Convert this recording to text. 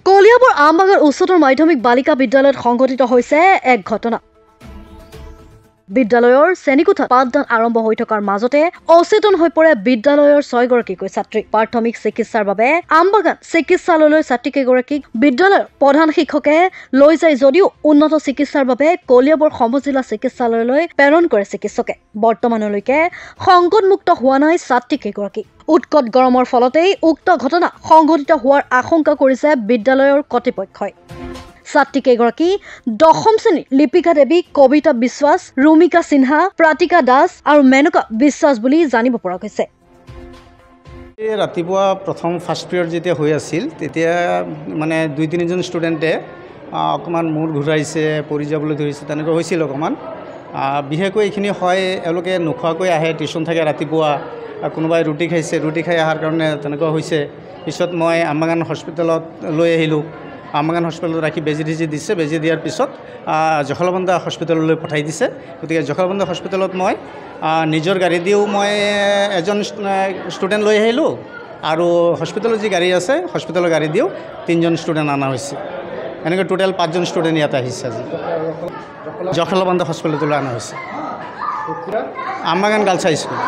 কলিয়াবৰ আমবাগান উচ্চতৰ মাধ্যমিক বালিকা বিদ্যালয়ত সংঘটিত হৈছে এক ঘটনা। বিদ্যালয়ৰ শ্ৰেণীকোঠাত পাঠদান আৰম্ভ হৈ থকাৰ মাজতে অচেতন হৈ পৰে বিদ্যালয়ৰ 6 গৰাকীকৈ ছাত্ৰী। প্ৰাথমিক চিকিৎসাৰ বাবে আমবাগান চিকিৎসালয়লৈ ছাত্ৰীকেইগৰাকীক বিদ্যালয়ৰ প্ৰধান শিক্ষকে লৈ যায় যদিও উন্নত চিকিৎসাৰ বাবে কলিয়াবৰ সমজিলা চিকিৎসালয়লৈ প্ৰেৰণ কৰে চিকিৎসকে। বৰ্তমানলৈকে সংকটমুক্ত হোৱা নাই ছাত্ৰীকেইগৰাকী। উৎকট গৰমৰ ফলতেই উক্ত ঘটনা সংঘটিত হোৱাৰ আশংকা কৰিছে বিদ্যালয়ৰ কৰ্তৃপক্ষই। ছাত্ৰীকেইগৰাকী 10ম শ্ৰেণীৰ লিপিকা দেৱী, কবিতা বিশ্বাস, ৰুমিকা সিনহা, প্ৰাতিকা দাস আৰু মেনকা বিশ্বাস বুলি জানিব পৰা গৈছে। ৰাতিপুৱা প্ৰথম ফাৰ্ষ্ট পিৰিয়ড যেতিয়া হৈ আছিল তেতিয়া মানে 2-3জন ষ্টুডেণ্টে অকণমান মূৰ ঘূৰাইছে, পৰি যাবলৈ ধৰিছে, তেনেকৈ হৈছিল অকণমান। বিশেষকৈ এইখিনি হয় এওঁলোকে নোখোৱাকৈ আহে, টিউশ্যন থাকে ৰাতিপুৱা, কোনোবাই ৰুটি খাইছে, ৰুটি খাই অহাৰ কাৰণে তেনেকুৱা হৈছে। পিছত মই আমবাগান হস্পিটেলত লৈ আহিলোঁ। আমবাগান হস্পিটেলত ৰাখি বেজী দিছে। বেজী দিয়াৰ পিছত জখলাবন্ধা হস্পিটেললৈ পঠাই দিছে। গতিকে জখলাবন্ধা হস্পিটেলত মই নিজৰ গাড়ী দিও মই এজন ষ্টুডেণ্ট লৈ আহিলোঁ আৰু হস্পিটেলৰ যি গাড়ী আছে হস্পিটেলৰ গাড়ী দিও 3জন ষ্টুডেণ্ট অনা হৈছে। এনেকৈ টোটেল 5জন ষ্টুডেণ্ট ইয়াতে আহিছে। আজি জখলাবন্ধা হস্পিটেললৈ অনা হৈছে। আমবাগান গাৰ্লছ হাই স্কুল।